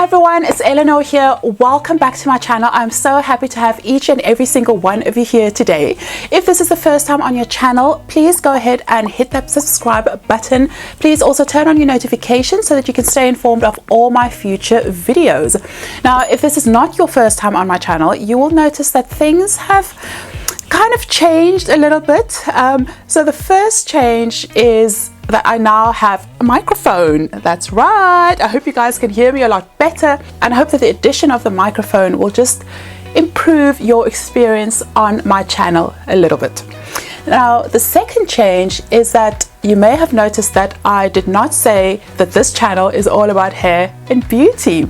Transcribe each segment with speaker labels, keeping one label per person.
Speaker 1: everyone, it's Eleanor here. Welcome back to my channel. I'm so happy to have each and every single one of you here today. If this is the first time on your channel, please go ahead and hit that subscribe button. Please also turn on your notifications so that you can stay informed of all my future videos. Now, if this is not your first time on my channel, you will notice that things have kind of changed a little bit. So the first change is that I now have a microphone. That's right. I hope you guys can hear me a lot better, and I hope that the addition of the microphone will just improve your experience on my channel a little bit. Now, the second change is that you may have noticed that I did not say that this channel is all about hair and beauty.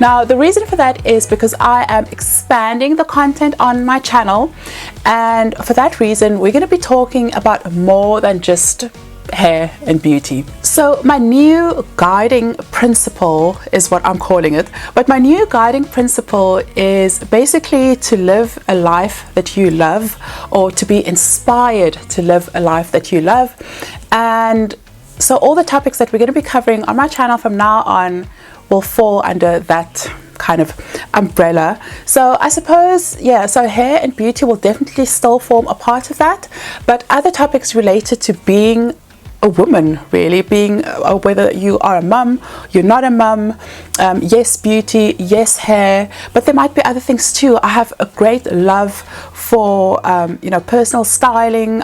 Speaker 1: Now, the reason for that is because I am expanding the content on my channel, and for that reason, we're going to be talking about more than just hair and beauty. So my new guiding principle is what I'm calling it, but my new guiding principle is basically to live a life that you love, or to be inspired to live a life that you love. And so all the topics that we're going to be covering on my channel from now on will fall under that kind of umbrella. So I suppose, yeah, so hair and beauty will definitely still form a part of that, but other topics related to being a woman, really, being whether you are a mum, you're not a mum, yes beauty, yes hair, but there might be other things too. I have a great love for personal styling,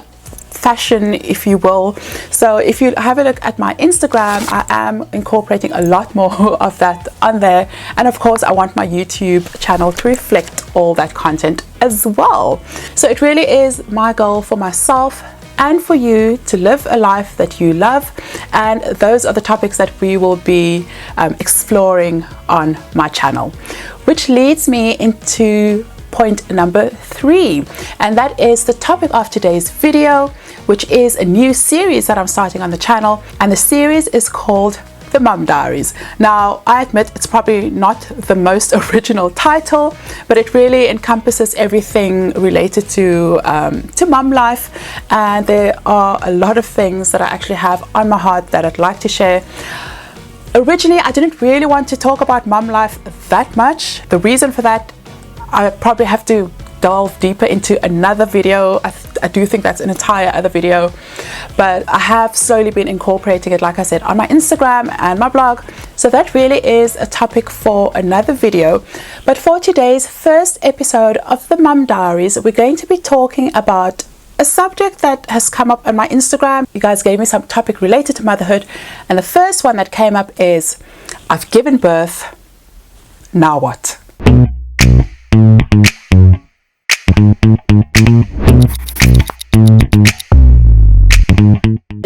Speaker 1: fashion, if you will. So if you have a look at my Instagram, I am incorporating a lot more of that on there, and of course I want my YouTube channel to reflect all that content as well. So it really is my goal for myself and for you to live a life that you love, and those are the topics that we will be exploring on my channel, which leads me into point number 3, and that is the topic of today's video, which is a new series that I'm starting on the channel, and the series is called the Mum Diaries. Now, I admit it's probably not the most original title, but it really encompasses everything related to mum life, and there are a lot of things that I actually have on my heart that I'd like to share. Originally, I didn't really want to talk about mum life that much. The reason for that, I probably have to delve deeper into another video. I do think that's an entire other video, but I have slowly been incorporating it, like I said, on my Instagram and my blog. So that really is a topic for another video. But for today's first episode of the Mum Diaries, we're going to be talking about a subject that has come up on my Instagram. You guys gave me some topic related to motherhood, and the first one that came up is, I've given birth, now what?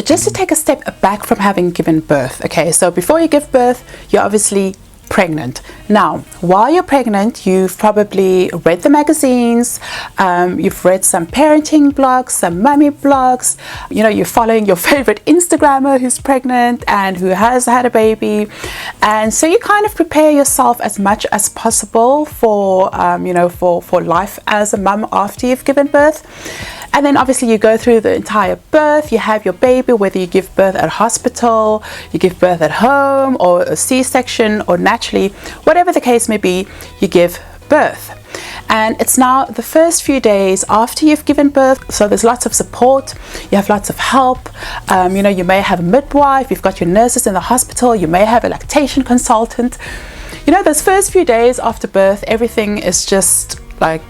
Speaker 1: Just to take a step back from having given birth, okay, so before you give birth, you're obviously pregnant. Now, while you're pregnant, you've probably read the magazines, you've read some parenting blogs, some mummy blogs, you're following your favorite Instagrammer who's pregnant and who has had a baby, and so you kind of prepare yourself as much as possible for for life as a mum after you've given birth. And then obviously you go through the entire birth, you have your baby, whether you give birth at a hospital, you give birth at home, or a C-section, or naturally, whatever the case may be, you give birth. And it's now the first few days after you've given birth, so there's lots of support, you have lots of help, you may have a midwife, you've got your nurses in the hospital, you may have a lactation consultant. Those first few days after birth, everything is just like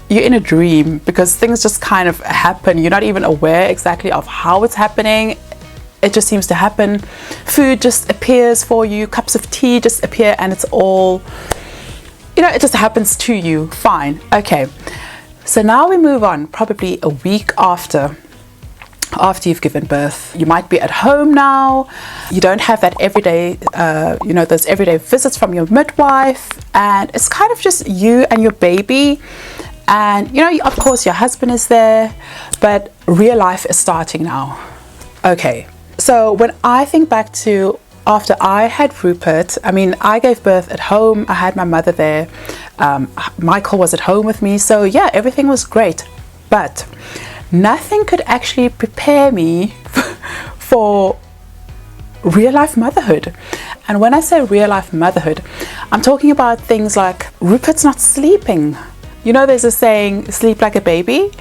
Speaker 1: you're in a dream, because things just kind of happen. You're not even aware exactly of how it's happening. It just seems to happen. Food just appears for you, cups of tea just appear, and it's all, it just happens to you. Fine. Okay. So now we move on, probably a week after you've given birth. You might be at home now. You don't have that everyday, those everyday visits from your midwife, and it's kind of just you and your baby. And of course your husband is there, but real life is starting now. Okay, so when I think back to after I had Rupert, I gave birth at home. I had my mother there. Michael was at home with me, so yeah, everything was great, but nothing could actually prepare me for real life motherhood. And when I say real life motherhood, I'm talking about things like Rupert's not sleeping. You know, there's a saying, sleep like a baby,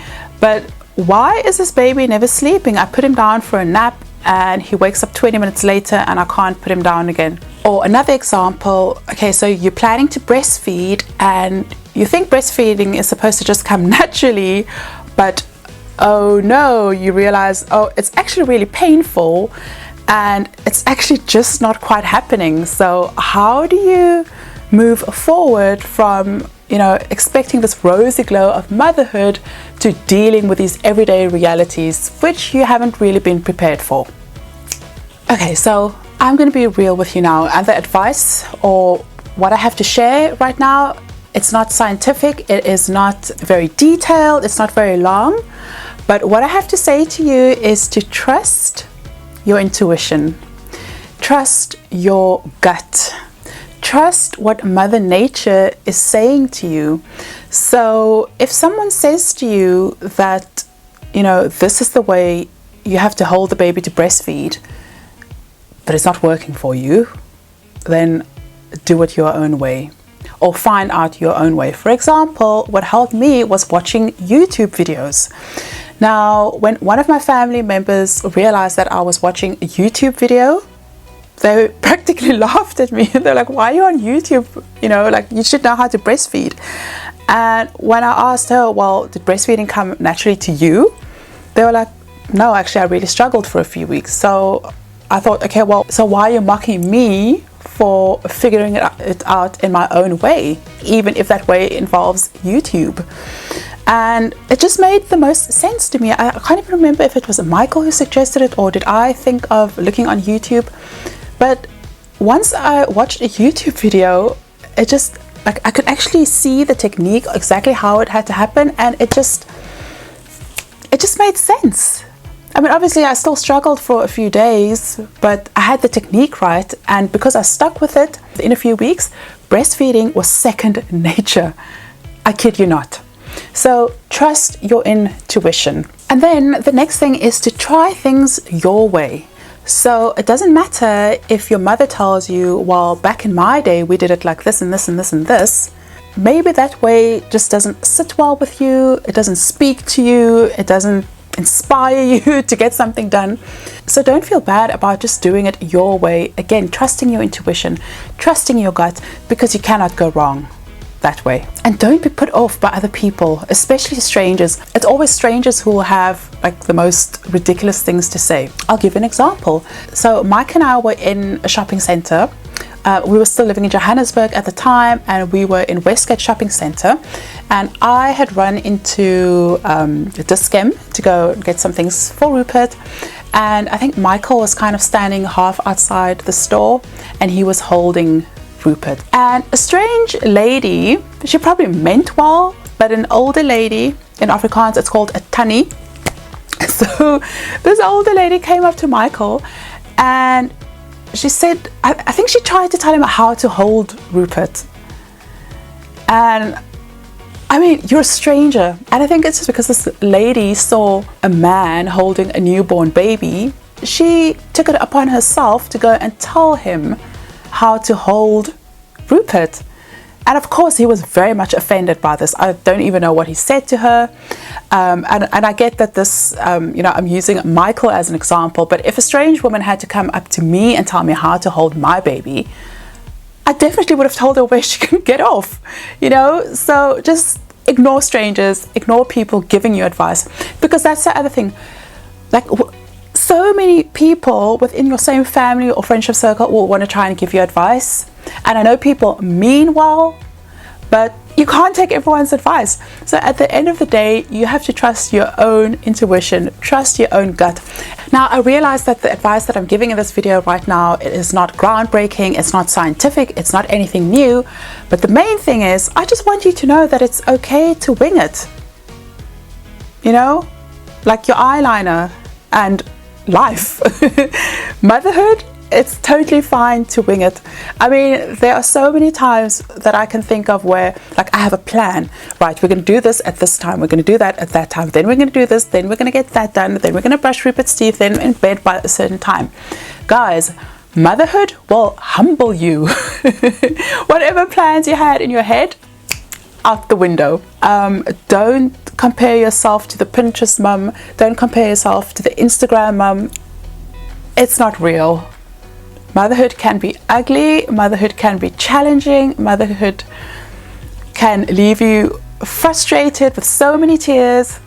Speaker 1: but why is this baby never sleeping? I put him down for a nap and he wakes up 20 minutes later and I can't put him down again. Or another example, okay, so you're planning to breastfeed and you think breastfeeding is supposed to just come naturally, but oh no, you realize, oh, it's actually really painful and it's actually just not quite happening. So how do you move forward from, you know, expecting this rosy glow of motherhood to dealing with these everyday realities which you haven't really been prepared for? Okay, so I'm going to be real with you now, and the advice or what I have to share right now, it's not scientific, it is not very detailed, it's not very long, but what I have to say to you is to trust your intuition, trust your gut, trust what Mother Nature is saying to you. So if someone says to you that, you know, this is the way you have to hold the baby to breastfeed, but it's not working for you, then do it your own way or find out your own way. For example, what helped me was watching YouTube videos. Now, when one of my family members realized that I was watching a YouTube video, they practically laughed at me. They're like, why are you on YouTube? You know, like, you should know how to breastfeed. And when I asked her, well, did breastfeeding come naturally to you? They were like, no, actually, I really struggled for a few weeks. So I thought, okay, well, so why are you mocking me for figuring it out in my own way, even if that way involves YouTube? And it just made the most sense to me. I can't even remember if it was Michael who suggested it or did I think of looking on YouTube. But once I watched a YouTube video, it just, like, I could actually see the technique, exactly how it had to happen, and it just made sense. I mean, obviously I still struggled for a few days, but I had the technique right, and because I stuck with it, in a few weeks, breastfeeding was second nature. I kid you not. So trust your intuition. And then the next thing is to try things your way. So it doesn't matter if your mother tells you, well, back in my day we did it like this and this and this and this. Maybe that way just doesn't sit well with you, it doesn't speak to you, it doesn't inspire you to get something done. So don't feel bad about just doing it your way. Again, trusting your intuition, trusting your gut, because you cannot go wrong that way. And don't be put off by other people, especially strangers. It's always strangers who will have like the most ridiculous things to say. I'll give an example. So Mike and I were in a shopping center. We were still living in Johannesburg at the time, and we were in Westgate Shopping Centre, and I had run into Dis-Chem to go get some things for Rupert, and I think Michael was kind of standing half outside the store and he was holding Rupert. And a strange lady, she probably meant well, but an older lady, in Afrikaans it's called a tannie. So this older lady came up to Michael and she said, I think she tried to tell him how to hold Rupert. And I mean, you're a stranger. And I think it's just because this lady saw a man holding a newborn baby, she took it upon herself to go and tell him how to hold Rupert. And of course, he was very much offended by this. I don't even know what he said to her. And I get that this, you know, I'm using Michael as an example, but if a strange woman had to come up to me and tell me how to hold my baby, I definitely would have told her where she can get off, you know? So just ignore strangers, ignore people giving you advice, because that's the other thing. Like, so many people within your same family or friendship circle will want to try and give you advice. And I know people mean well, but you can't take everyone's advice. So at the end of the day, you have to trust your own intuition, trust your own gut. Now, I realize that the advice that I'm giving in this video right now, it is not groundbreaking, it's not scientific, it's not anything new. But the main thing is, I just want you to know that it's okay to wing it. You know, like your eyeliner and life. Motherhood, it's totally fine to wing it. I mean, there are so many times that I can think of where, like, I have a plan. Right, we're going to do this at this time, we're going to do that at that time, then we're going to do this, then we're going to get that done, then we're going to brush Rupert's teeth, then in bed by a certain time. Guys, motherhood will humble you. Whatever plans you had in your head, out the window. Don't compare yourself to the Pinterest mum. Don't compare yourself to the Instagram mum. It's not real. Motherhood can be ugly. Motherhood can be challenging. Motherhood can leave you frustrated with so many tears.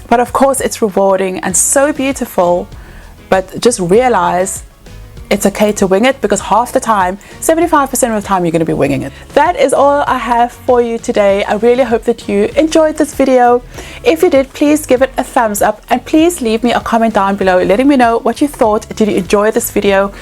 Speaker 1: But of course, it's rewarding and so beautiful. But just realize it's okay to wing it, because half the time, 75% of the time, you're going to be winging it. That is all I have for you today. I really hope that you enjoyed this video. If you did, please give it a thumbs up, and please leave me a comment down below letting me know what you thought. Did you enjoy this video?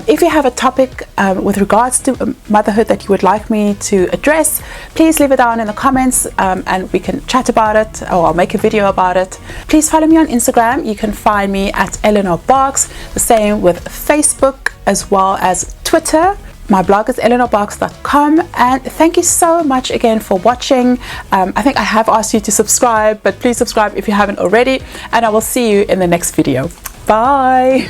Speaker 1: If you have a topic with regards to motherhood that you would like me to address, please leave it down in the comments, and we can chat about it, or I'll make a video about it. Please follow me on Instagram. You can find me at Eleanor Barks. The same with Facebook as well as Twitter. My blog is eleanorbarks.com, and thank you so much again for watching. I think I have asked you to subscribe, but please subscribe if you haven't already, and I will see you in the next video. Bye.